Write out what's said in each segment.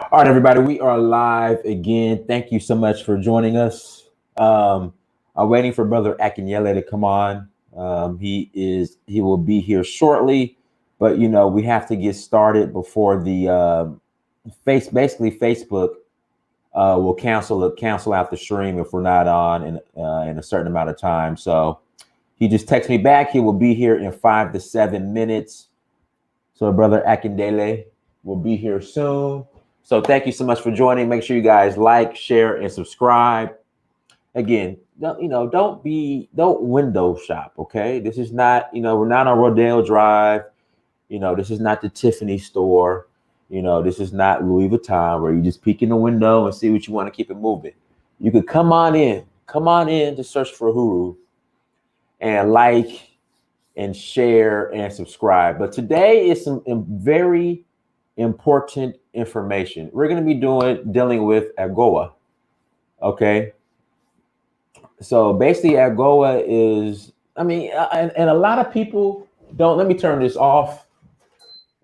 All right, everybody, we are live again. Thank you so much for joining us. I'm waiting for Brother Akinyele to come on. He will be here shortly, but we have to get started before the basically Facebook will cancel out the stream if we're not on in a certain amount of time. So he just texted me back. He will be here in 5 to 7 minutes. So Brother Akindele will be here soon. So thank you so much for joining. Make sure you guys like, share, and subscribe. Again, don't window shop. Okay, this is not, we're not on Rodale Drive. This is not the Tiffany store. This is not Louis Vuitton where you just peek in the window and see what you want to keep it moving. You could come on in to search for Huru and like and share and subscribe. But today is some very important information. We're going to be dealing with AGOA. Okay. So basically AGOA is, and a lot of people don't, let me turn this off.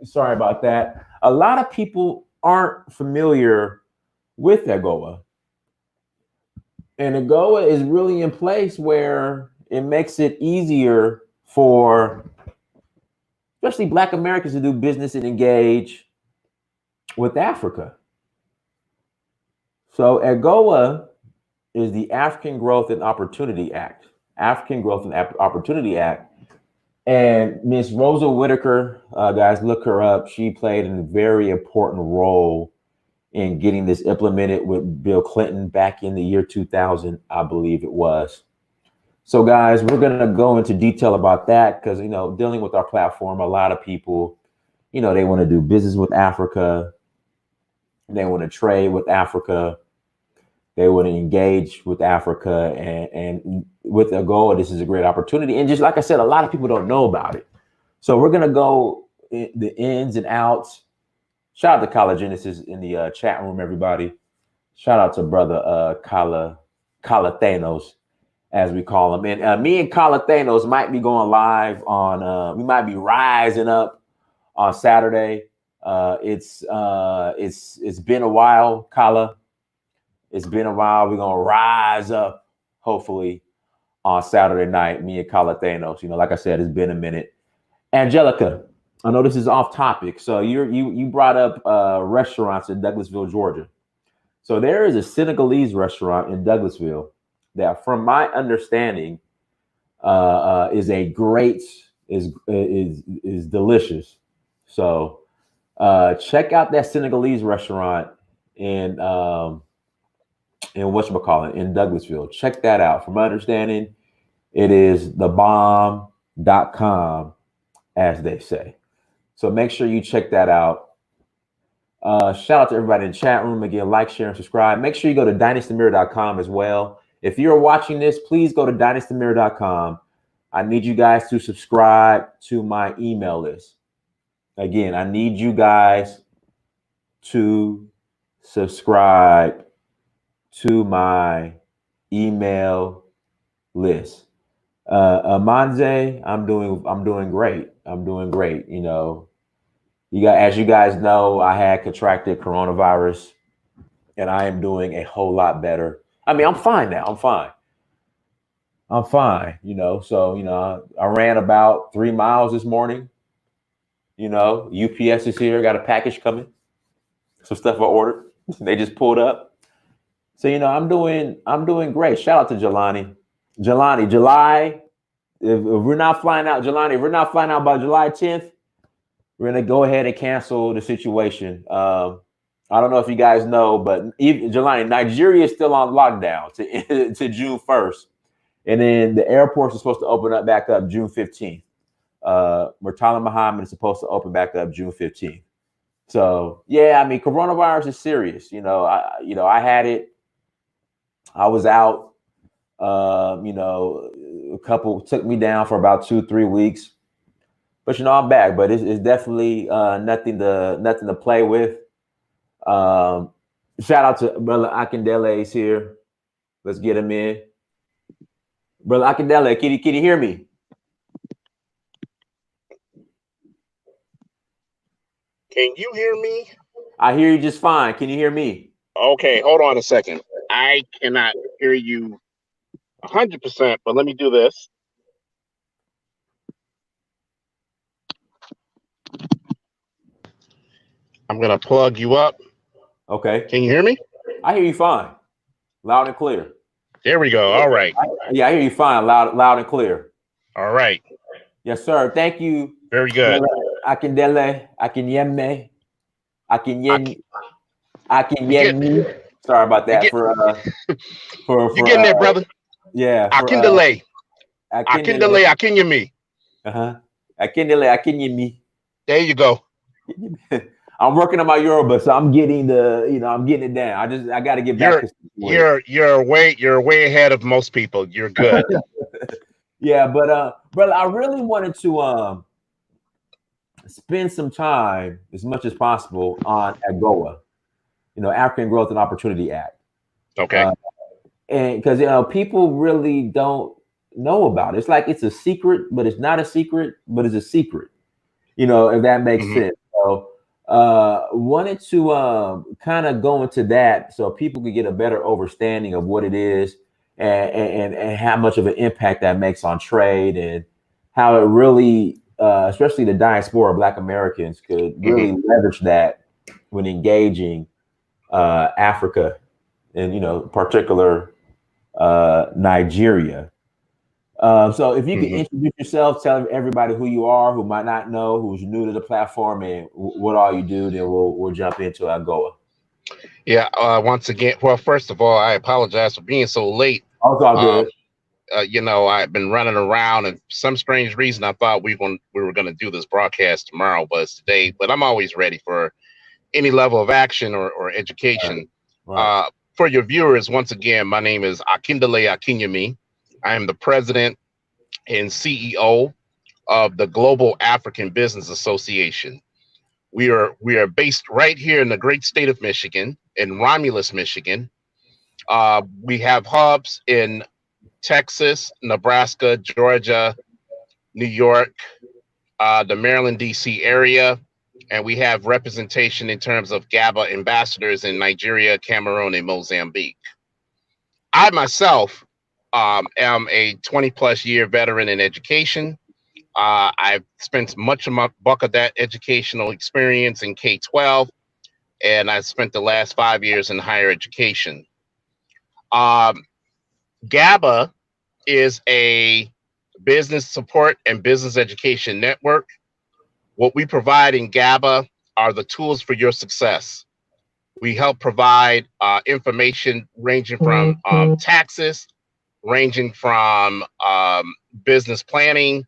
Sorry about that. A lot of people aren't familiar with AGOA. And AGOA is really in place where it makes it easier for especially Black Americans to do business and engage with Africa. So AGOA is the African Growth and Opportunity Act. African Growth and Opportunity Act. And Miss Rosa Whitaker, guys, look her up. She played a very important role in getting this implemented with Bill Clinton back in the year 2000, I believe it was. So guys, we're going to go into detail about that because, dealing with our platform, a lot of people, they want to do business with Africa. They want to trade with Africa. They want to engage with Africa. And with AGOA, this is a great opportunity. And just like I said, a lot of people don't know about it. So we're going to go the ins and outs. Shout out to Kala Genesis in the chat room, everybody. Shout out to brother Kala Thanos, as we call him. And me and Kala Thanos might be going live on, we might be rising up on Saturday. It's been a while, Kala. It's been a while. We're going to rise up, hopefully, on Saturday night, me and Kala Thanos. Like I said, it's been a minute. Angelica, I know this is off topic. So you brought up restaurants in Douglasville, Georgia. So there is a Senegalese restaurant in Douglasville that, from my understanding, is delicious. So check out that Senegalese restaurant in whatchamacallit, in Douglasville. Check that out. From my understanding, it is thebomb.com, as they say. So make sure you check that out. Shout out to everybody in the chat room. Again, like, share, and subscribe. Make sure you go to dynastymirror.com as well. If you're watching this, please go to dynastymirror.com. I need you guys to subscribe to my email list. Again, I need you guys to subscribe to my email list. Amanze, I'm doing great. I'm doing great. As you guys know, I had contracted coronavirus, and I am doing a whole lot better. I'm fine now. I'm fine. So, I ran about 3 miles this morning. UPS is here. Got a package coming. Some stuff I ordered. They just pulled up. So, I'm doing great. Shout out to Jelani. July, if we're not flying out, Jelani, if we're not flying out by July 10th, we're going to go ahead and cancel the situation. I don't know if you guys know, but Jelani, Nigeria is still on lockdown to June 1st. And then the airports are supposed to open up back up June 15th. Murtala Muhammad is supposed to open back up June 15th. So, yeah, coronavirus is serious. I had it. I was out. A couple took me down for about 2-3 weeks, but I'm back. But it's definitely nothing to play with. Shout out to brother Akindele is here. Let's get him in. Brother Akindele, can you hear me? Can you hear me? I hear you just fine. Can you hear me? Okay, hold on a second. I cannot hear you 100%, but let me do this. I'm going to plug you up. Okay. Can you hear me? I hear you fine. Loud and clear. There we go. All right. Yeah, I hear you fine. Loud and clear. All right. Yes, sir. Thank you. Very good. Akindele Akinyemi. I, Akinyemi. you get Akinyemi. Sorry about you that. get you For getting there, brother. yeah, for Akindele. Akindele. Akindele Akinyemi. Uh-huh. Akindele Akinyemi. There you go. I'm working on my Yoruba, so I'm getting I'm getting it down. I got to get back You're to some words. you're way ahead of most people. You're good. Yeah, but brother, I really wanted to spend some time as much as possible on AGOA, African Growth and Opportunity Act. Okay. Uh, and because people really don't know about it. It's like it's a secret, but it's not a secret, but it's a secret. If that makes Mm-hmm. sense. So wanted to kind of go into that so people could get a better understanding of what it is and how much of an impact that makes on trade and how it really, especially the diaspora of Black Americans, could Mm-hmm. really leverage that when engaging Africa and particular Nigeria. So if you could Mm-hmm. introduce yourself, tell everybody who you are, who might not know, who's new to the platform, and what all you do, then we'll jump into AGOA. Yeah. Once again, well, first of all, I apologize for being so late. Oh, it's all Um, good. I've been running around, and for some strange reason, I thought we were going to do this broadcast tomorrow, but it's today. But I'm always ready for any level of action or Right. education. Right. For your viewers, once again, my name is Akindele Akinyemi. I am the president and CEO of the Global African Business Association. We are based right here in the great state of Michigan, in Romulus, Michigan. We have hubs in Texas, Nebraska, Georgia, New York, the Maryland, D.C. area, and we have representation in terms of GABA ambassadors in Nigeria, Cameroon, and Mozambique. I myself am a 20 plus year veteran in education. I've spent much of my buck of that educational experience in K-12, and I spent the last 5 years in higher education. Um, GABA is a business support and business education network. What we provide in GABA are the tools for your success. We help provide information ranging from taxes, ranging from business planning,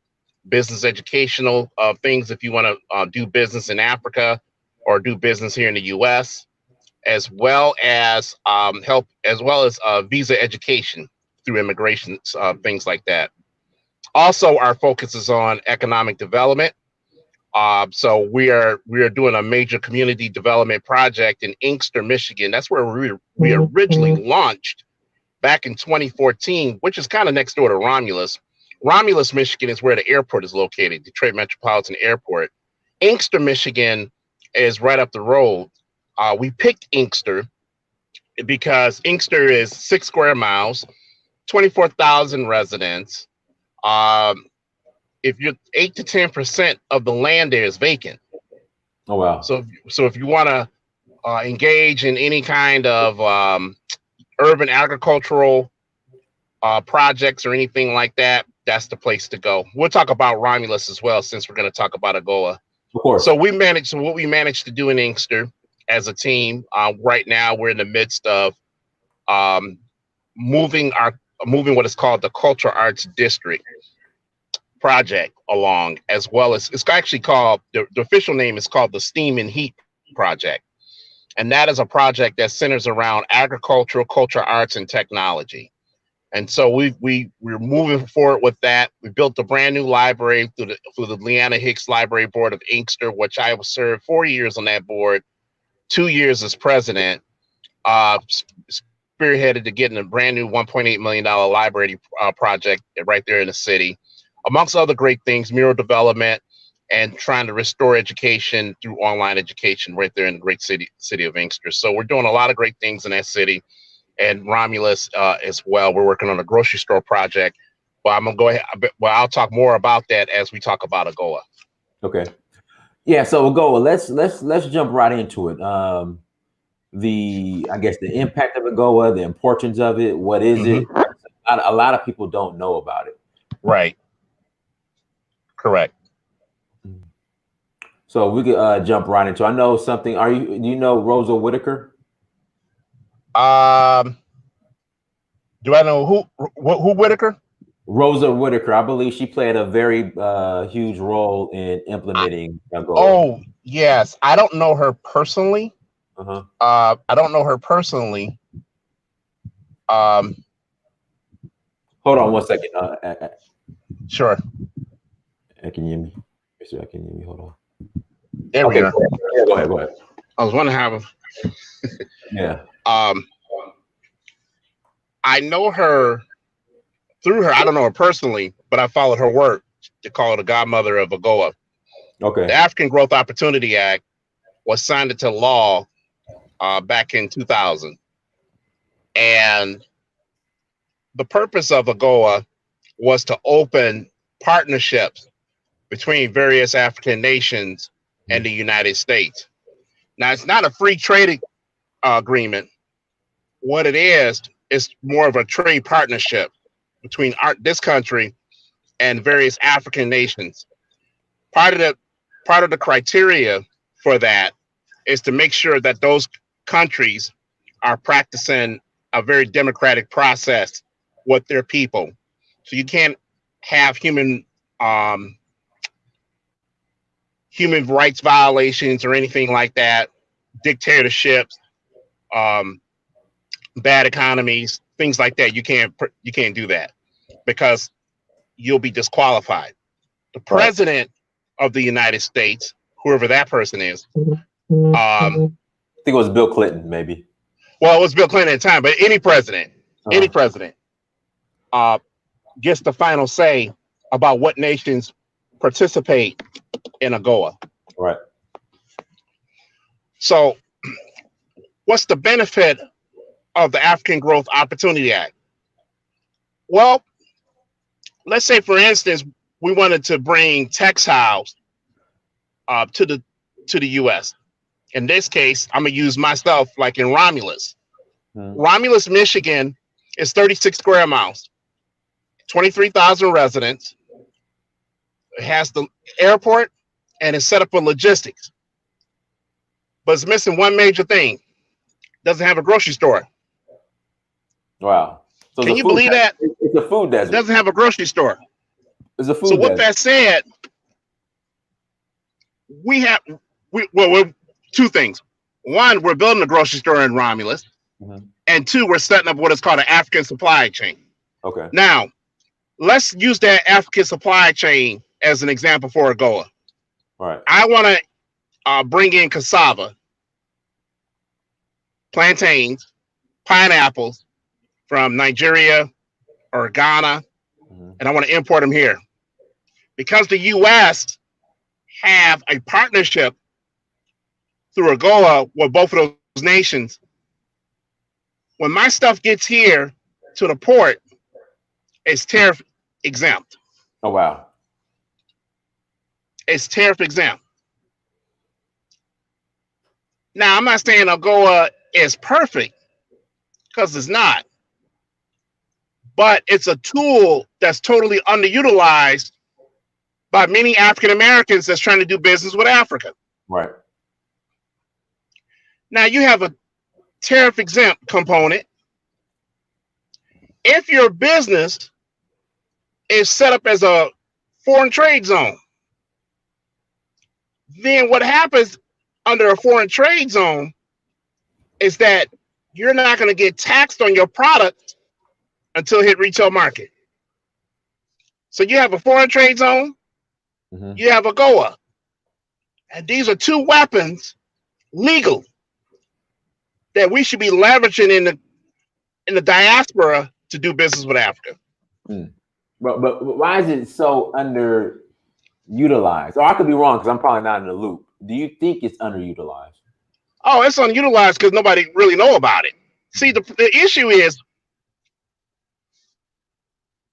business educational things if you want to do business in Africa or do business here in the U.S., as well as visa education through immigration, things like that. Also, our focus is on economic development. So we are doing a major community development project in Inkster, Michigan. That's where we originally launched back in 2014, which is kind of next door to Romulus. Romulus, Michigan is where the airport is located, Detroit Metropolitan Airport. Inkster, Michigan is right up the road. We picked Inkster because Inkster is 6 square miles, 24,000 residents. Um, if you're 8 to 10% of the land there is vacant. Oh wow. So if you want to engage in any kind of urban agricultural projects or anything like that, that's the place to go. We'll talk about Romulus as well, since we're going to talk about AGOA. Of course. So what we managed to do in Inkster as a team. Right now, we're in the midst of um, moving what is called the Cultural Arts District project along, as well as it's actually called the official name is called the Steam and Heat Project, and that is a project that centers around agricultural, cultural arts, and technology. And so we're moving forward with that. We built a brand new library through the Leanna Hicks Library Board of Inkster, which I served 4 years on that board, 2 years as president. Spearheaded to getting a brand new $1.8 million library project right there in the city, amongst other great things, mural development, and trying to restore education through online education right there in the great city of Inkster. So we're doing a lot of great things in that city, and Romulus as well. We're working on a grocery store project. But I'm gonna go ahead. Well, I'll talk more about that as we talk about AGOA. Okay. Yeah. So AGOA. Let's jump right into it. I guess the impact of AGOA, the importance of it. What is it? A lot of people don't know about it. Right. Correct. So we could jump right into. I know something. Do you know Rosa Whitaker? Do I know who Whitaker? Rosa Whitaker. I believe she played a very huge role in implementing AGOA. Oh yes, I don't know her personally. I don't know her personally. Hold on one second. Sure. Akinyemi. Mr. Akinyemi, hold on. There we are. Go ahead. I was wondering how. Yeah. I know her through her. I don't know her personally, but I followed her work. They call her the godmother of AGOA. Okay. The African Growth Opportunity Act was signed into law back in 2000. And the purpose of AGOA was to open partnerships between various African nations and the United States. Now, it's not a free trade agreement. What it is more of a trade partnership between this country and various African nations. Part of the criteria for that is to make sure that those countries are practicing a very democratic process with their people. So you can't have human rights violations or anything like that, dictatorships, bad economies, things like that. You can't do that because you'll be disqualified. The president of the United States, whoever that person is, I think it was Bill Clinton, maybe. Well, it was Bill Clinton at the time, but any president gets the final say about what nations participate in AGOA. Right. So what's the benefit of the African Growth Opportunity Act? Well, let's say, for instance, we wanted to bring textiles to the U.S. In this case, I'm going to use myself like in Romulus. Romulus, Michigan is 36 square miles, 23,000 residents. It has the airport and it's set up for logistics. But it's missing one major thing. Doesn't have a grocery store. Wow. So can you believe that? It's a food desert. It doesn't have a grocery store. It's a food desert. So with that said, we're two things. One, we're building a grocery store in Romulus. And two, we're setting up what is called an African supply chain. Okay. Now, let's use that African supply chain as an example for AGOA. All right. I want to bring in cassava, plantains, pineapples from Nigeria or Ghana, and I want to import them here. Because the U.S. have a partnership through AGOA with both of those nations, when my stuff gets here to the port, it's tariff exempt. Oh, wow. It's tariff exempt. Now, I'm not saying AGOA is perfect, because it's not. But it's a tool that's totally underutilized by many African Americans that's trying to do business with Africa. Right. Now, you have a tariff exempt component. If your business is set up as a foreign trade zone, then what happens under a foreign trade zone is that you're not going to get taxed on your product until it hit retail market. So you have a foreign trade zone, you have AGOA, and these are two weapons, legal, that we should be leveraging in the diaspora to do business with Africa. But why is it so utilized? Or I could be wrong because I'm probably not in the loop. Do you think it's underutilized? Oh, it's unutilized because nobody really know about it. See, the issue is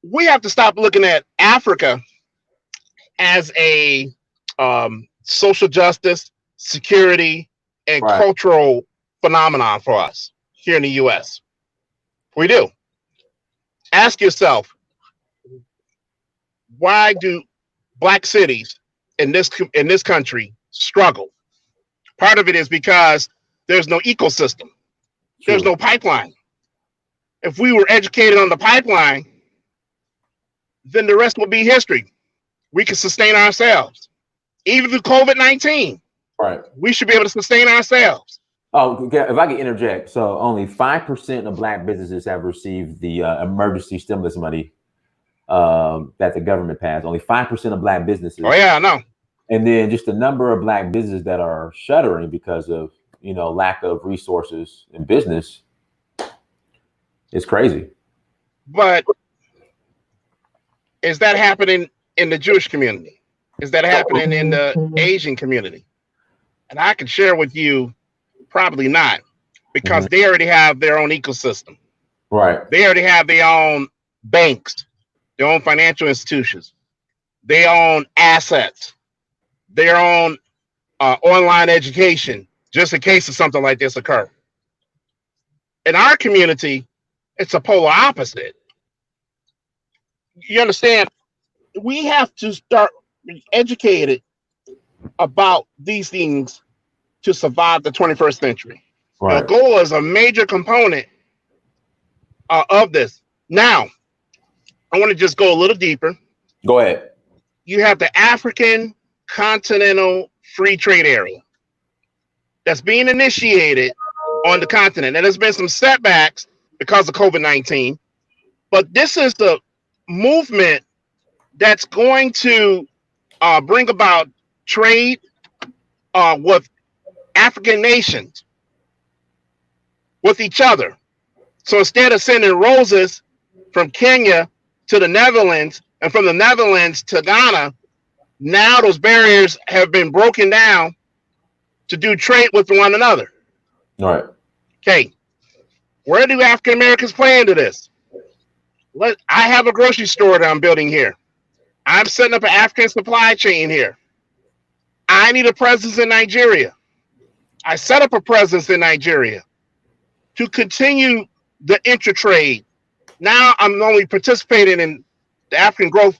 we have to stop looking at Africa as a social justice, security, and cultural phenomenon for us here in the U.S. We do. Ask yourself, why do Black cities in this country struggle? Part of it is because there's no ecosystem. There's no pipeline. If we were educated on the pipeline, then the rest will be history. We can sustain ourselves. Even through COVID-19, we should be able to sustain ourselves. Oh, if I can interject. So only 5% of Black businesses have received the emergency stimulus money that the government passed. Only 5% of Black businesses. Oh, yeah, I know. And then just the number of Black businesses that are shuttering because of, lack of resources in business is crazy. But is that happening in the Jewish community? Is that happening in the Asian community? And I can share with you, probably not, because they already have their own ecosystem. Right. They already have their own banks, their own financial institutions, their own assets, their own online education, just in case of something like this occur. In our community, it's a polar opposite. You understand? We have to start being educated about these things to survive the 21st century. Right. AGOA is a major component of this. Now, I want to just go a little deeper. Go ahead. You have the African Continental Free Trade Area that's being initiated on the continent. And there's been some setbacks because of COVID-19, but this is the movement that's going to bring about trade with African nations, with each other. So instead of sending roses from Kenya to the Netherlands and from the Netherlands to Ghana, now those barriers have been broken down to do trade with one another. All right. Okay. Where do African Americans play into this? I have a grocery store that I'm building here. I'm setting up an African supply chain here. I need a presence in Nigeria. I set up a presence in Nigeria to continue the intra-trade. Now I'm not only participating in the African Growth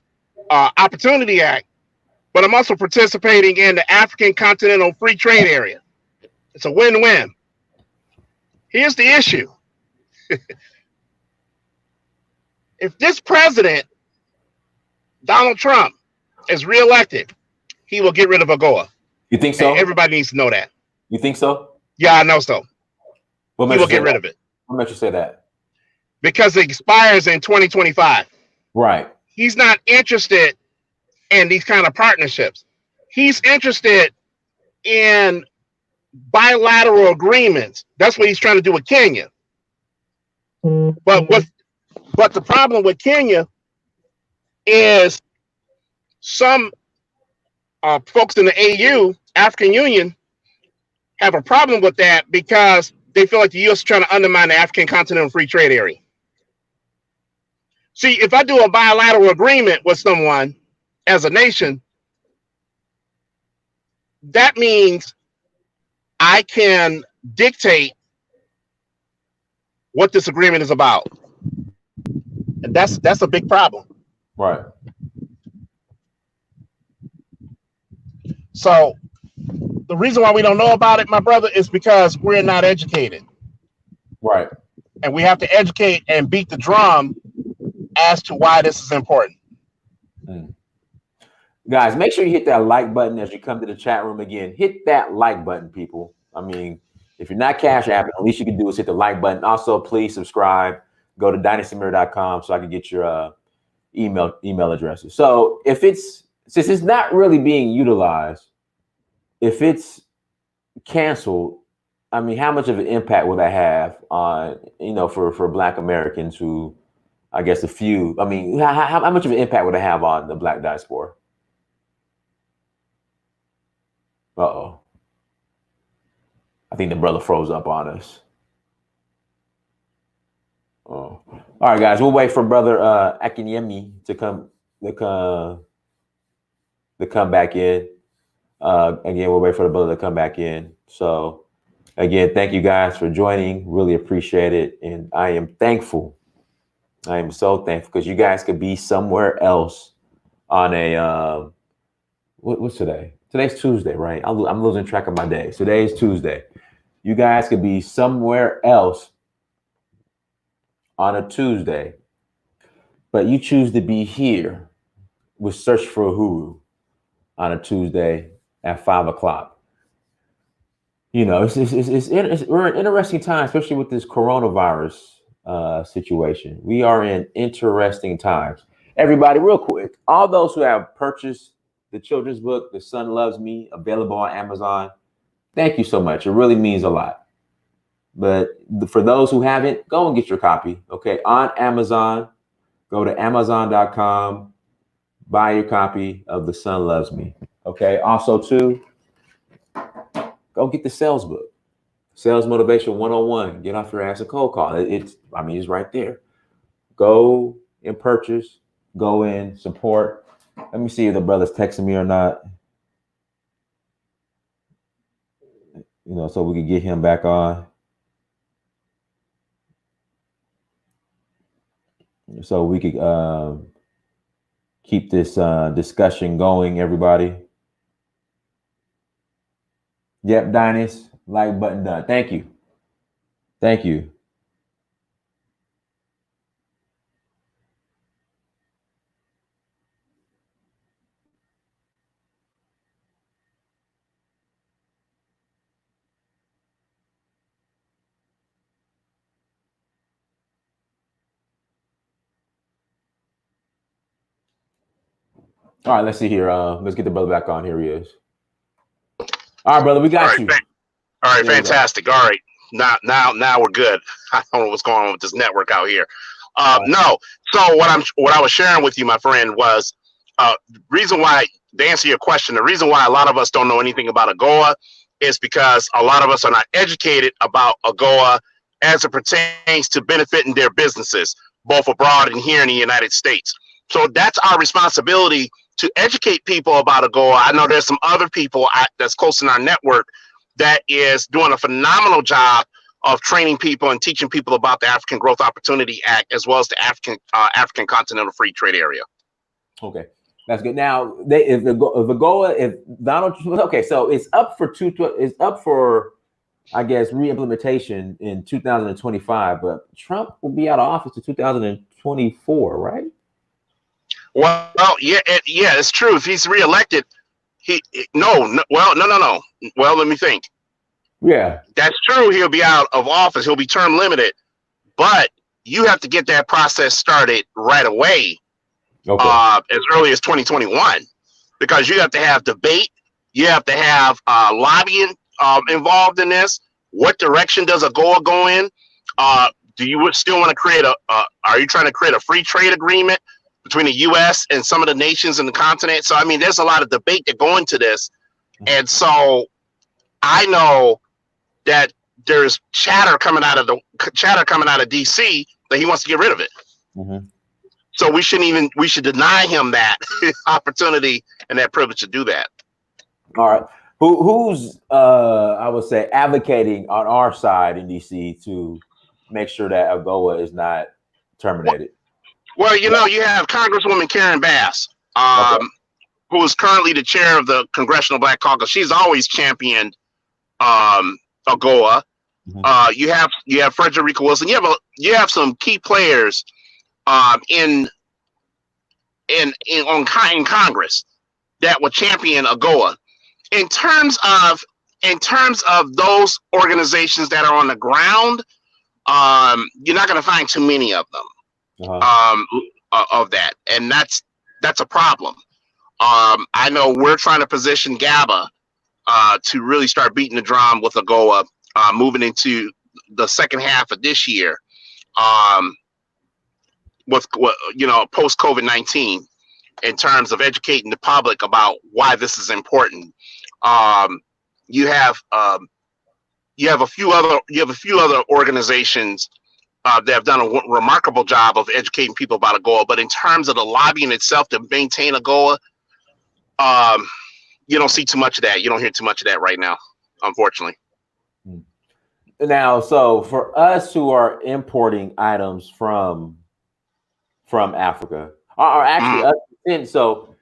Opportunity Act, but I'm also participating in the African Continental Free Trade Area. It's a win-win. Here's the issue. If this president, Donald Trump, is reelected, he will get rid of AGOA. You think so? And everybody needs to know that. You think so? Yeah, I know so. He will get rid of it. What makes you say that? Because it expires in 2025. Right. He's not interested in these kind of partnerships. He's interested in bilateral agreements. That's what he's trying to do with Kenya. But the problem with Kenya is some folks in the AU, African Union, have a problem with that because they feel like the U.S. is trying to undermine the African Continental Free Trade Area. See, if I do a bilateral agreement with someone as a nation, that means I can dictate what this agreement is about. And that's a big problem. Right. So the reason why we don't know about it, my brother, is because we're not educated. Right. And we have to educate and beat the drum as to why this is important. Guys, make sure you hit that like button as you come to the chat room again. Hit that like button, people. I mean, if you're not Cash App, at least you can do is hit the like button. Also, please subscribe. Go to dynastymirror.com so I can get your email addresses. So since it's not really being utilized, if it's canceled, I mean, how much of an impact will that have on, for Black Americans who, I guess, how much of an impact would it have on the Black diaspora? Uh-oh. I think the brother froze up on us. Oh. All right, guys, we'll wait for brother Akinyemi to come back in. Again, we'll wait for the brother to come back in. So again, thank you guys for joining. Really appreciate it. And I am thankful. I am so thankful because you guys could be somewhere else on a what's today? Today's Tuesday, right? I'm losing track of my days. Today's Tuesday. You guys could be somewhere else on a Tuesday, but you choose to be here with Search for Uhuru on a Tuesday at 5 o'clock. You know, we're in interesting time, especially with this coronavirus situation. We are in interesting times. Everybody, real quick, all those who have purchased the children's book, The Son Loves Me, available on Amazon, thank you so much. It really means a lot. But for those who haven't, go and get your copy, okay? On Amazon, go to Amazon.com, buy your copy of The Son Loves Me, okay? Also, too, go get the sales book, Sales Motivation 101. Get off your ass and cold call. It's right there. Go and purchase, go in, support. Let me see if the brother's texting me or not. You know, so we could get him back on. So we could keep this discussion going, everybody. Yep, Dynas, like button done. Thank you. Thank you. All right, let's see here. Let's get the brother back on. Here he is. All right, brother, we got you. All right, fantastic. All right, now we're good. I don't know what's going on with this network out here. No, so what I was sharing with you, my friend, was reason why, to answer your question, the reason why a lot of us don't know anything about AGOA is because a lot of us are not educated about AGOA as it pertains to benefiting their businesses, both abroad and here in the United States. So that's our responsibility to educate people about AGOA. I know there's some other people that's close in our network that is doing a phenomenal job of training people and teaching people about the African Growth Opportunity Act, as well as the African Continental Free Trade Area. Okay, that's good. Now, if Donald Trump, okay, so it's up for I guess re-implementation in 2025, but Trump will be out of office in 2024, right? Well, yeah, it's true. If he's reelected, no. Well, let me think. Yeah, that's true. He'll be out of office. He'll be term limited, but you have to get that process started right away, as early as 2021, because you have to have debate. You have to have lobbying involved in this. What direction does AGOA go in? Do you still want to create are you trying to create a free trade agreement between the U.S. and some of the nations in the continent? So, I mean, there's a lot of debate that go into this. And so I know that there's chatter coming out of DC that he wants to get rid of it. Mm-hmm. So we should deny him that opportunity and that privilege to do that. All right. Who's I would say advocating on our side in DC to make sure that AGOA is not terminated? Well, you have Congresswoman Karen Bass, who is currently the chair of the Congressional Black Caucus. She's always championed AGOA. Mm-hmm. You have Frederica Wilson. You have some key players in Congress that will champion AGOA. In terms of those organizations that are on the ground, you're not going to find too many of them. Of that, and that's a problem. I know we're trying to position GABA to really start beating the drum with AGOA moving into the second half of this year, with post COVID-19, in terms of educating the public about why this is important. You have a few other organizations that have done a remarkable job of educating people about AGOA. But in terms of the lobbying itself to maintain AGOA, you don't see too much of that. You don't hear too much of that right now, unfortunately. Now, so for us who are importing items from Africa, are actually us, and so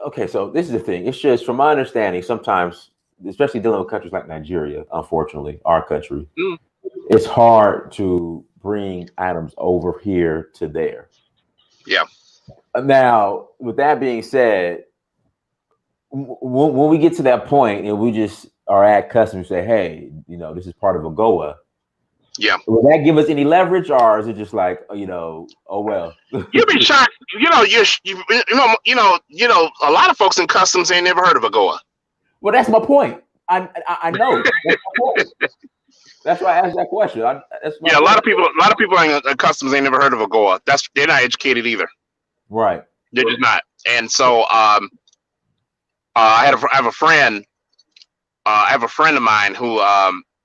okay, so this is the thing. It's just from my understanding, sometimes, especially dealing with countries like Nigeria, unfortunately, our country, it's hard to bring items over here to there. Yeah. Now, with that being said, when we get to that point and we just are at customs and say, hey, this is part of AGOA. Yeah. Will that give us any leverage, or is it just like, oh well? You'd be shocked. A lot of folks in customs ain't never heard of AGOA. Well, that's my point. I know. That's my point. That's why I asked that question. A lot of people in customs ain't never heard of AGOA. They're not educated either. Right. They're just not. And so I have a friend of mine who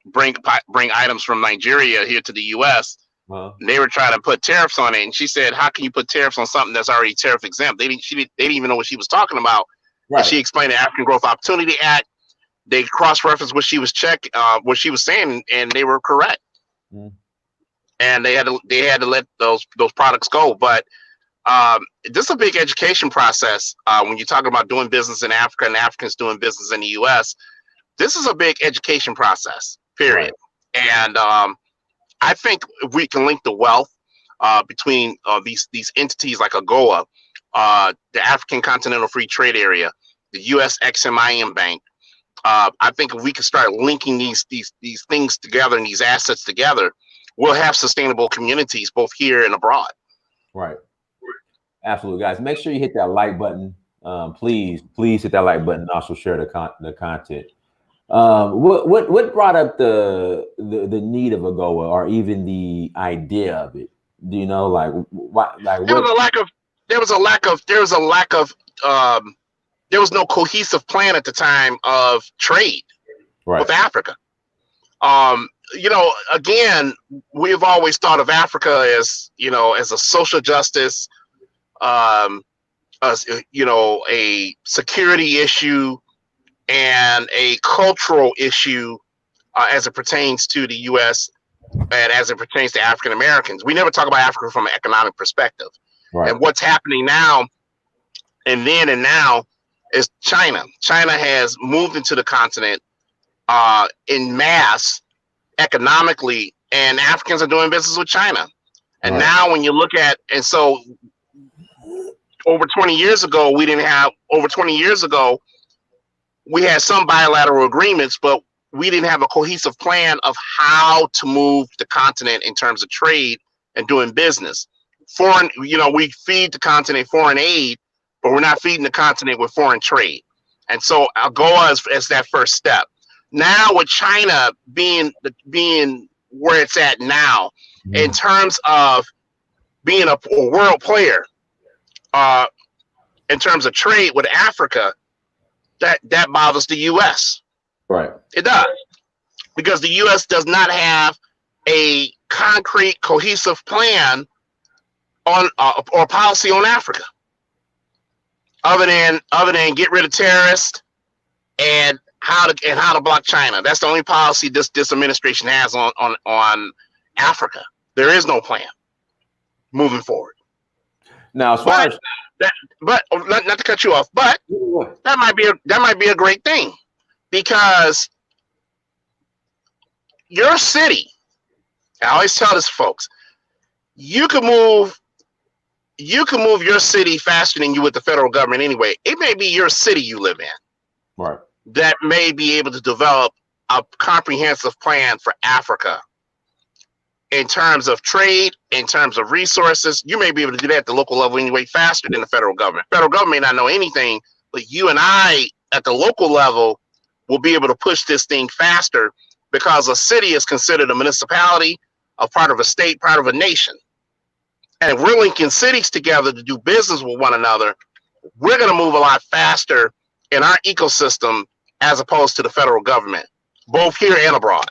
bring items from Nigeria here to the U.S. They were trying to put tariffs on it, and she said, "How can you put tariffs on something that's already tariff exempt?" They didn't even know what she was talking about. Right. And she explained the African Growth Opportunity Act. They cross-referenced what she was saying, and they were correct. And they had to let those products go. But this is a big education process when you're talking about doing business in Africa and Africans doing business in the U.S. This is a big education process, period. Right. And I think if we can link the wealth between these entities like AGOA, the African Continental Free Trade Area, the U.S. Ex-Im Bank, I think if we can start linking these things together and these assets together, we'll have sustainable communities both here and abroad. Right. Absolutely, guys. Make sure you hit that like button. Please hit that like button and also share the content. What brought up the need of AGOA, or even the idea of it? Do you know, like what? Like there was no cohesive plan at the time of trade with Africa. Again, we've always thought of Africa as a social justice, a security issue, and a cultural issue as it pertains to the U.S. and as it pertains to African Americans. We never talk about Africa from an economic perspective. Right. And what's happening now and now is China. China has moved into the continent in mass economically, and Africans are doing business with China. And now when you look at, and so over 20 years ago, we had some bilateral agreements, but we didn't have a cohesive plan of how to move the continent in terms of trade and doing business. We feed the continent foreign aid, but we're not feeding the continent with foreign trade. And so AGOA is that first step. Now with China being where it's at now, in terms of being a world player, in terms of trade with Africa, that bothers the U.S. Right. It does, because the U.S. does not have a concrete, cohesive plan on or policy on Africa, other than get rid of terrorists and how to block China. That's the only policy this administration has on Africa. There is no plan moving forward. Now, as far as but not to cut you off, but that might be a great thing, because your city, I always tell this folks, you can move your city faster than you with the federal government anyway. It may be your city you live in, right, that may be able to develop a comprehensive plan for Africa in terms of trade, in terms of resources. You may be able to do that at the local level anyway faster than the federal government. Federal government may not know anything, but you and I at the local level will be able to push this thing faster, because a city is considered a municipality, a part of a state, part of a nation. And if we're linking cities together to do business with one another, we're going to move a lot faster in our ecosystem as opposed to the federal government, both here and abroad.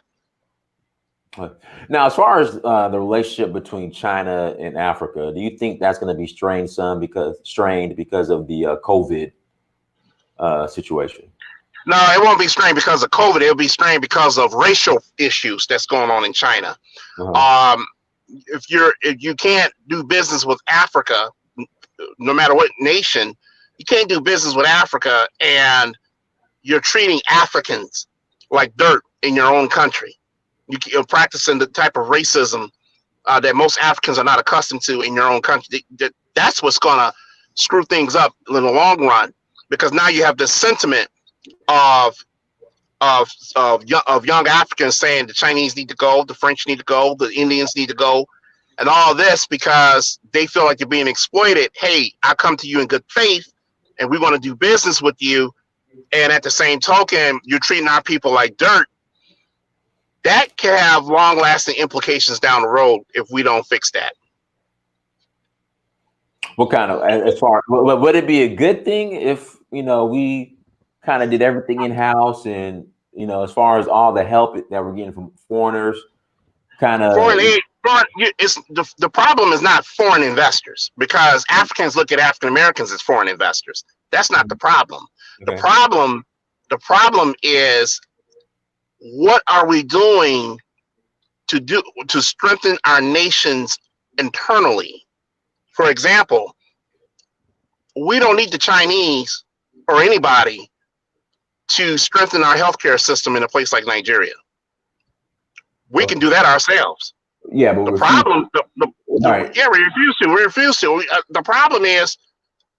Now, as far as the relationship between China and Africa, do you think that's going to be strained because of the COVID situation? No, it won't be strained because of COVID. It'll be strained because of racial issues that's going on in China. If you can't do business with Africa, no matter what nation, you can't do business with Africa, and you're treating Africans like dirt in your own country. You're practicing the type of racism that most Africans are not accustomed to in your own country. That's what's going to screw things up in the long run, because now you have this sentiment of young Africans saying the Chinese need to go, the French need to go, the Indians need to go, and all this because they feel like they're being exploited. Hey, I come to you in good faith, and we want to do business with you, and at the same token, you're treating our people like dirt. That can have long-lasting implications down the road if we don't fix that. What kind of, as far, would it be a good thing if, we kind of did everything in-house, and, as far as all the help that we're getting from foreigners, kind of... Foreign aid, the problem is not foreign investors, because Africans look at African Americans as foreign investors. That's not the problem. Okay. The problem is, what are we doing to strengthen our nations internally? For example, we don't need the Chinese or anybody to strengthen our healthcare system in a place like Nigeria. We can do that ourselves. Yeah, but the problem, we refuse to. The problem is,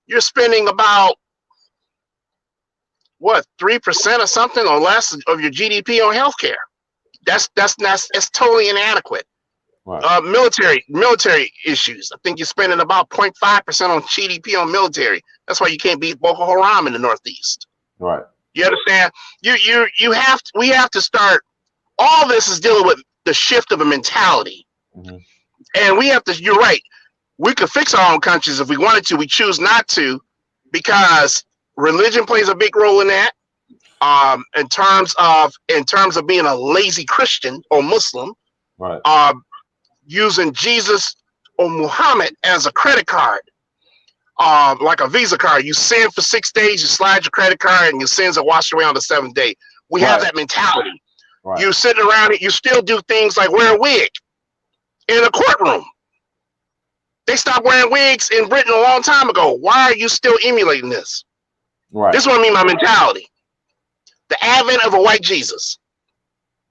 you're spending about 3% or something or less of your GDP on healthcare. That's totally inadequate. Right. Military issues. I think you're spending about 0.5% on GDP on military. That's why you can't beat Boko Haram in the Northeast. Right. You understand? We have to start. All this is dealing with the shift of a mentality, and we have to. You're right. We could fix our own countries if we wanted to. We choose not to, because religion plays a big role in that. In terms of being a lazy Christian or Muslim, right? Using Jesus or Muhammad as a credit card, like a Visa card. You sin for 6 days, you slide your credit card, and your sins are washed away on the 7th day. We have that mentality. Right. You sit around it, you still do things like wear a wig in a courtroom. They stopped wearing wigs in Britain a long time ago. Why are you still emulating this? Right. This is what I mean by mentality. The advent of a white Jesus.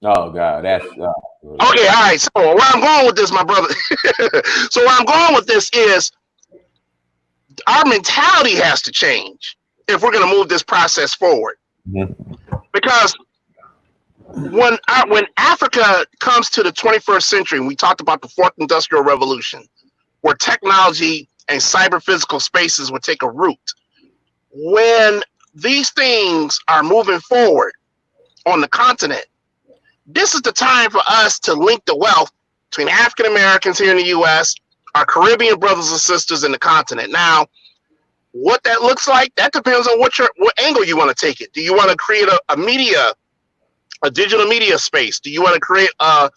Oh God, that's okay. All right. So where I'm going with this, my brother. So where I'm going with this is, our mentality has to change if we're going to move this process forward. Because when Africa comes to the 21st century, and we talked about the 4th Industrial Revolution, where technology and cyber physical spaces would take a root. When these things are moving forward on the continent, this is the time for us to link the wealth between African Americans here in the U.S., our Caribbean brothers and sisters in the continent. Now, what that looks like, that depends on what angle you want to take it. Do you want to create a digital media space? Do you want to create a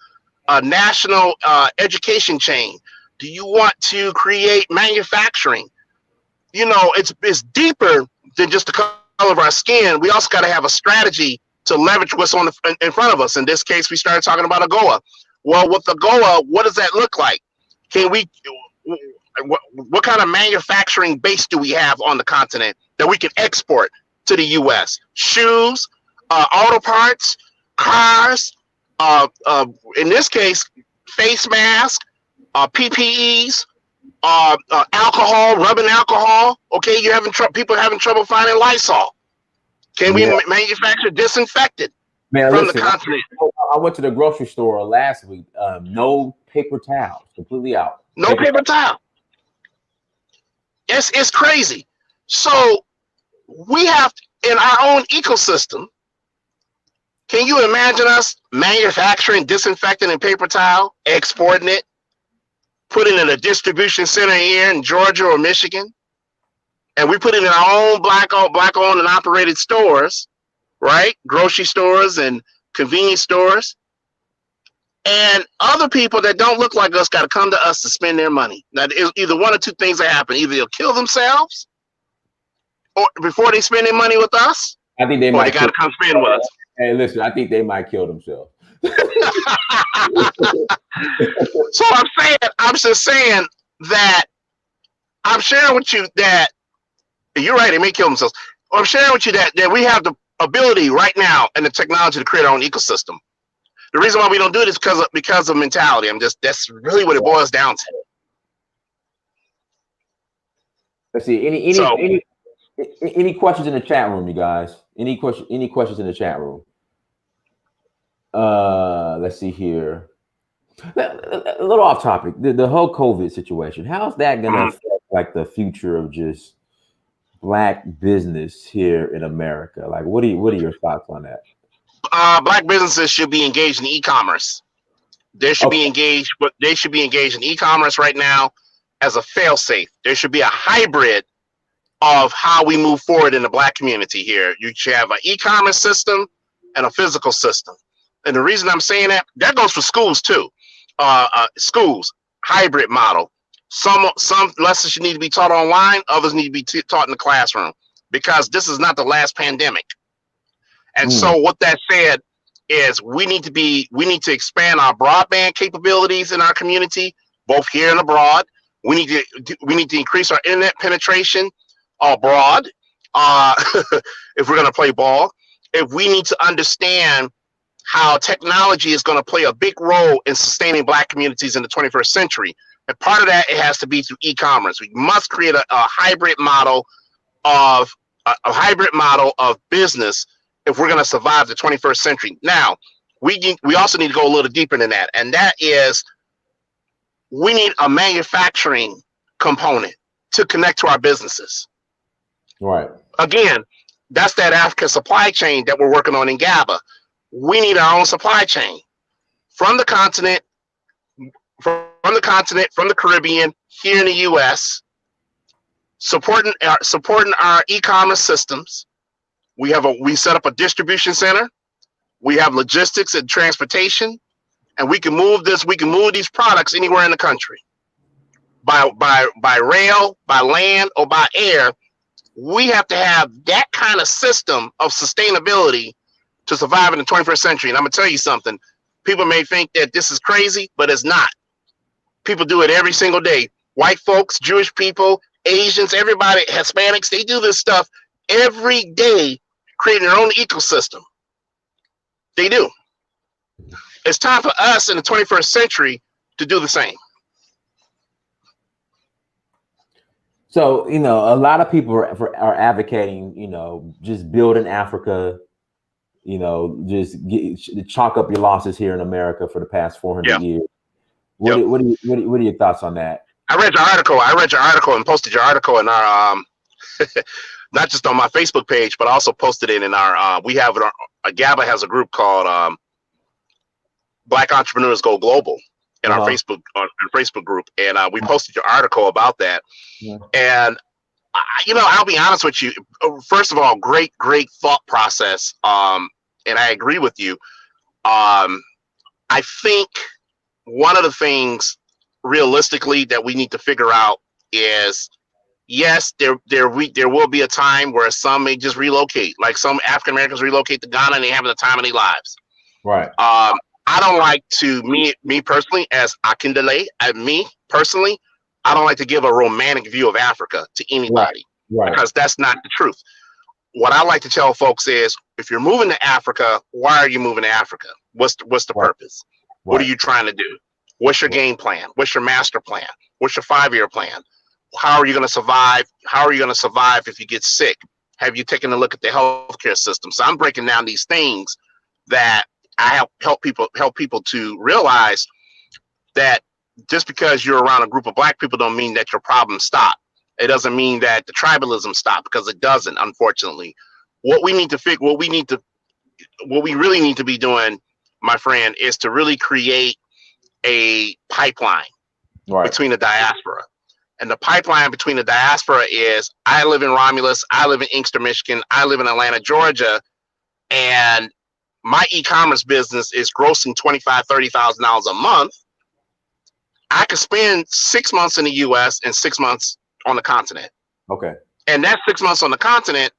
national education chain? Do you want to create manufacturing? It's deeper than just the color of our skin. We also got to have a strategy to leverage what's in front of us. In this case, we started talking about AGOA. Well, with AGOA, what does that look like? What kind of manufacturing base do we have on the continent that we can export to the U.S.? Shoes, auto parts, cars, in this case, face masks, PPEs, alcohol, rubbing alcohol. Okay, people having trouble finding Lysol. Can we manufacture disinfectant from the continent? I went to the grocery store last week. No paper towels, completely out. No paper towel. It's crazy. So we have in our own ecosystem. Can you imagine us manufacturing disinfectant and paper towel, exporting it, putting it in a distribution center here in Georgia or Michigan, and we put it in our own black-owned and operated stores, right? Grocery stores and convenience stores. And other people that don't look like us got to come to us to spend their money. Now, either one or two things that happen. Either they'll kill themselves or before they spend their money with us, I think they or might. they got to come spend with us. Hey, listen, I think they might kill themselves. So I'm just saying that I'm sharing with you that you're right. They may kill themselves. I'm sharing with you that we have the ability right now and the technology to create our own ecosystem. The reason why we don't do it is because of mentality. That's really what it boils down to. Let's see. Any questions in the chat room, you guys? Any questions in the chat room? Let's see here. A little off topic. The whole COVID situation. How's that going to affect like the future of just Black business here in America? Like, what are your thoughts on that? Black businesses should be engaged in e-commerce. They should be engaged, but they should be engaged in e-commerce right now as a fail-safe. There should be a hybrid of how we move forward in the Black community here. You should have an e-commerce system and a physical system. And the reason I'm saying that goes for schools too. Schools, hybrid model. Some lessons need to be taught online, others need to be taught in the classroom, because this is not the last pandemic. And so what that said is we need to expand our broadband capabilities in our community, both here and abroad. We need to increase our internet penetration abroad if we're going to play ball. If we need to understand how technology is going to play a big role in sustaining Black communities in the 21st century. And part of that, it has to be through e-commerce. We must create a hybrid model of business if we're going to survive the 21st century. Now, we also need to go a little deeper than that, and that is we need a manufacturing component to connect to our businesses. Right. Again, that's that African supply chain that we're working on in GABA. We need our own supply chain from the continent, from the Caribbean, here in the U.S., supporting our e-commerce systems. We set up a distribution center. We have logistics and transportation, and we can move these products anywhere in the country by rail, by land, or by air. We have to have that kind of system of sustainability to survive in the 21st century. And I'm gonna tell you something. People may think that this is crazy, but it's not. People do it every single day. White folks, Jewish people, Asians, everybody, Hispanics, they do this stuff every day, creating their own ecosystem. They do. It's time for us in the 21st century to do the same. So, a lot of people are advocating, just building Africa, just chalk up your losses here in America for the past 400 years. What are your thoughts on that? I read your article and posted your article in our not just on my Facebook page, but also posted it in our GABA has a group called Black Entrepreneurs Go Global in our Facebook group, and we posted your article about that. And I'll be honest with you. First of all, great thought process. And I agree with you. I think one of the things realistically that we need to figure out is, yes, there will be a time where some may just relocate, like some African Americans relocate to Ghana and they have the time of their lives. Right. I don't like to, me personally, as Akindele, I don't like to give a romantic view of Africa to anybody, because that's not the truth. What I like to tell folks is, if you're moving to Africa, why are you moving to Africa? What's the purpose? What are you trying to do? What's your game plan? What's your master plan? What's your 5-year plan? How are you going to survive? How are you going to survive if you get sick? Have you taken a look at the healthcare system? So I'm breaking down these things that I help people to realize that just because you're around a group of Black people don't mean that your problems stop. It doesn't mean that the tribalism stopped, because it doesn't, unfortunately. What we really need to be doing, my friend, is to really create a pipeline between the diaspora. And the pipeline between the diaspora is, I live in Romulus, I live in Inkster, Michigan, I live in Atlanta, Georgia, and my e-commerce business is grossing $25,000, $30,000 a month, I could spend 6 months in the US and 6 months on the continent. Okay. And that 6 months on the continent,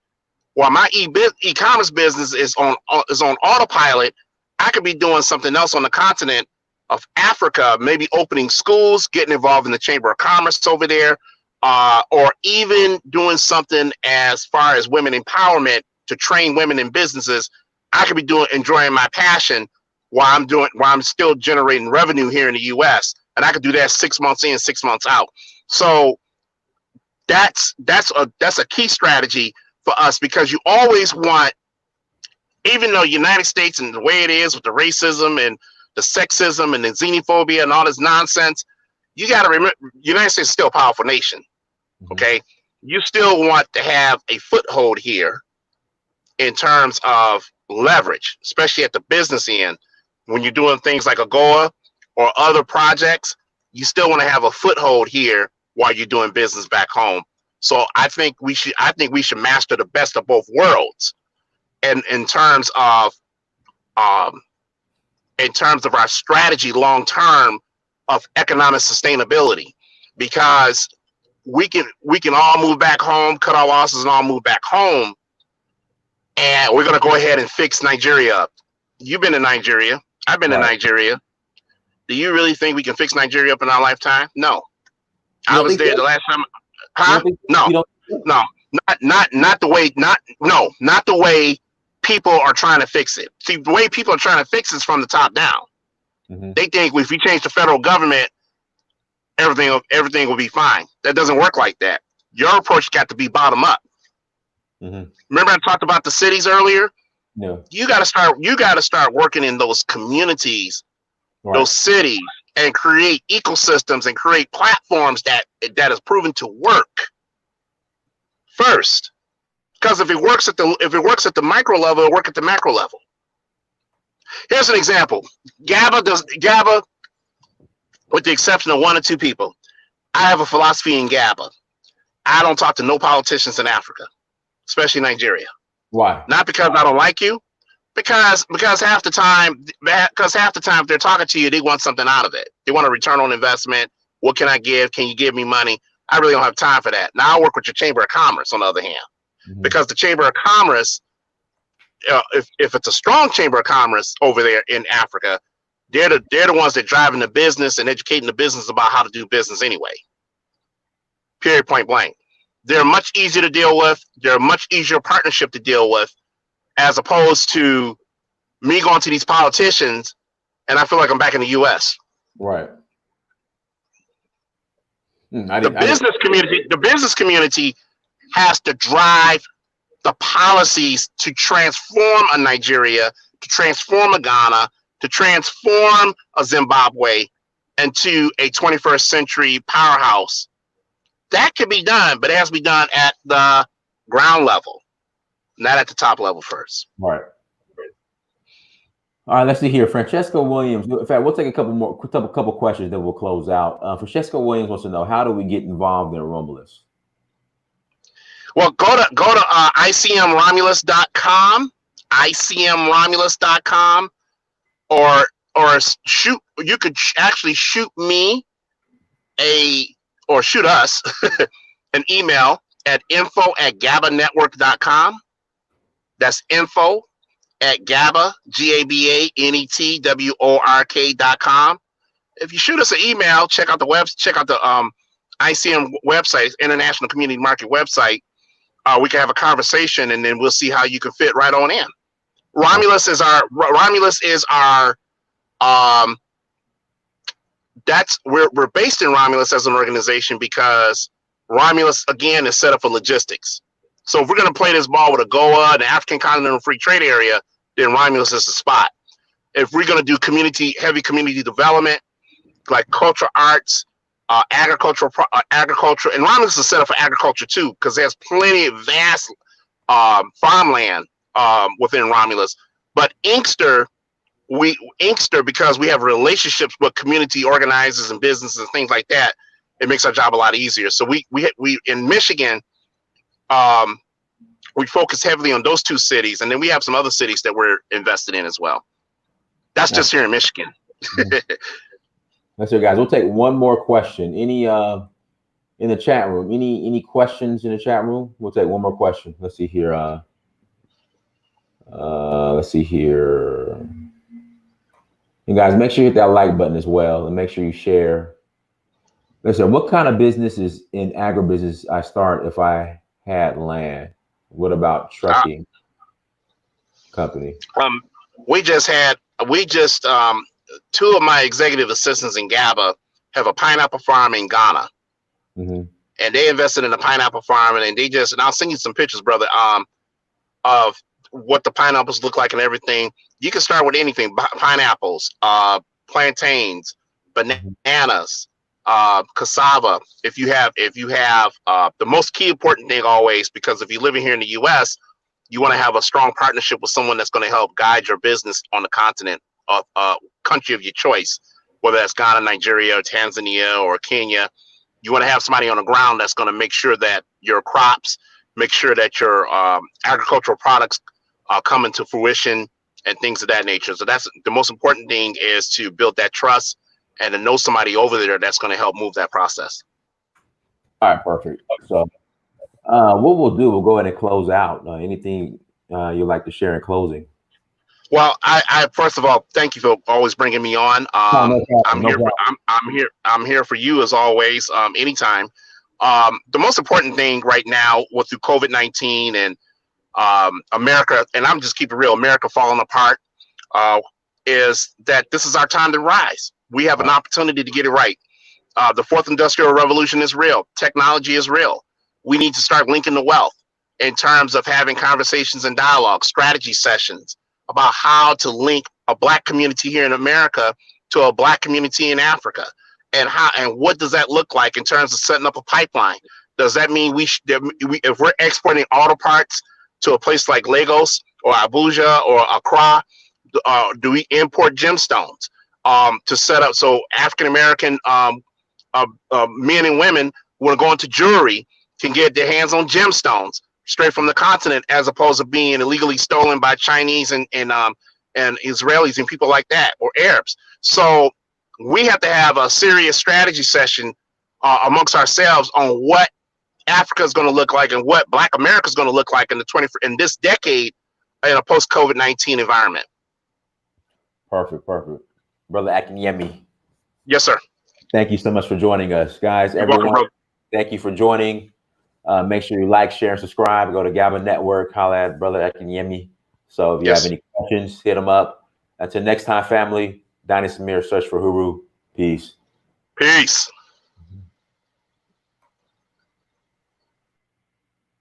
while my e-commerce business is on autopilot, I could be doing something else on the continent of Africa, maybe opening schools, getting involved in the Chamber of Commerce over there, or even doing something as far as women empowerment to train women in businesses. I could be enjoying my passion while I'm still generating revenue here in the US, and I could do that 6 months in, 6 months out. So that's a key strategy for us, because you always want, even though United States and the way it is with the racism and the sexism and the xenophobia and all this nonsense, you got to remember, United States is still a powerful nation. Okay, you still want to have a foothold here in terms of leverage, especially at the business end. When you're doing things like AGOA or other projects, you still want to have a foothold here while you're doing business back home. So I think we should master the best of both worlds, and in terms of our strategy long term of economic sustainability, because we can all move back home, cut our losses, and all move back home, and we're gonna go ahead and fix Nigeria up. You've been to Nigeria. I've been to Nigeria. Do you really think we can fix Nigeria up in our lifetime? No. I was there the last time. Huh? No, not the way people are trying to fix it. See, the way people are trying to fix it is from the top down. They think if we change the federal government, everything will be fine. That doesn't work like that. Your approach got to be bottom up. Remember I talked about the cities earlier? No. You got to start working in those communities, those cities, and create ecosystems and create platforms that is proven to work first. Because if it works at the micro level, it'll work at the macro level. Here's an example. GABA, with the exception of 1 or 2 people, I have a philosophy in GABA. I don't talk to no politicians in Africa, especially Nigeria. Why? Not because I don't like you, because half the time if they're talking to you, they want something out of it. They want a return on investment. What can I give? Can you give me money? I really don't have time for that. Now I work with your Chamber of Commerce, on the other hand, because the Chamber of Commerce, if it's a strong Chamber of Commerce over there in Africa, they're the ones that driving the business and educating the business about how to do business anyway. Period, point blank. They're much easier to deal with. They're a much easier partnership to deal with, as opposed to me going to these politicians and I feel like I'm back in the US. Right. The business community has to drive the policies to transform a Nigeria, to transform a Ghana, to transform a Zimbabwe into a 21st century powerhouse. That can be done, but it has to be done at the ground level, not at the top level first. Right. All right, let's see here. Francesco Williams. In fact, we'll take a couple questions, then we'll close out. Francesco Williams wants to know, how do we get involved in Romulus? Well, go to icmromulus.com, icmromulus.com, or you could actually shoot us an email at info@gabanetwork.com. That's info@GABA, GABANETWORK.com. If you shoot us an email, check out the ICM website, International Community Market website. We can have a conversation, and then we'll see how you can fit right on in. Romulus is our we're based in Romulus as an organization because Romulus again is set up for logistics. So if we're going to play this ball with AGOA, the African Continental Free Trade Area, then Romulus is the spot. If we're going to do heavy community development, like cultural arts, agriculture, and Romulus is set up for agriculture too, because there's plenty of vast farmland within Romulus. But Inkster, because we have relationships with community organizers and businesses and things like that, it makes our job a lot easier. So we in Michigan, we focus heavily on those 2 cities, and then we have some other cities that we're invested in as well. That's just here in Michigan. That's it, guys. We'll take one more question. Any in the chat room? Any questions in the chat room? We'll take one more question. Let's see here. Let's see here. You guys, make sure you hit that like button as well, and make sure you share. Listen, what kind of businesses in agribusiness I start if I had land? What about trucking company? We just 2 of my executive assistants in GABA have a pineapple farm in Ghana. And they invested in a pineapple farm, and I'll send you some pictures, brother, of what the pineapples look like and everything. You can start with anything: pineapples, plantains, bananas, cassava. If you have the most key important thing always, because if you're living here in the U.S., you want to have a strong partnership with someone that's going to help guide your business on the continent of country of your choice, whether that's Ghana, Nigeria, or Tanzania, or Kenya. You want to have somebody on the ground that's going to make sure that your crops, make sure that your agricultural products come into fruition and things of that nature. So that's the most important thing, is to build that trust and to know somebody over there that's going to help move that process. All right, perfect. So what we'll do, we'll go ahead and close out. Anything you'd like to share in closing? Well, I first of all, thank you for always bringing me on. I'm here for you as always, anytime. The most important thing right now through COVID-19 and America, and I'm just keeping it real, America falling apart, is that this is our time to rise. We have an opportunity to get it right. The 4th Industrial Revolution is real. Technology is real. We need to start linking the wealth in terms of having conversations and dialogue, strategy sessions about how to link a Black community here in America to a Black community in Africa, and what does that look like in terms of setting up a pipeline? Does that mean if we're exporting auto parts to a place like Lagos or Abuja or Accra, do we import gemstones to set up so African American men and women who are going to jewelry can get their hands on gemstones straight from the continent, as opposed to being illegally stolen by Chinese and Israelis and people like that, or Arabs? So we have to have a serious strategy session amongst ourselves on what Africa is going to look like and what Black America is going to look like in this decade in a post-COVID-19 environment. Perfect. Brother Akinyemi. Yes, sir. Thank you so much for joining us, guys. You're everyone. Welcome, thank you for joining. Make sure you like, share, and subscribe. Go to GABA Network, holla at Brother Akinyemi. So if you have any questions, hit them up. Until next time, family, Donnie Samir, search for Huru. Peace.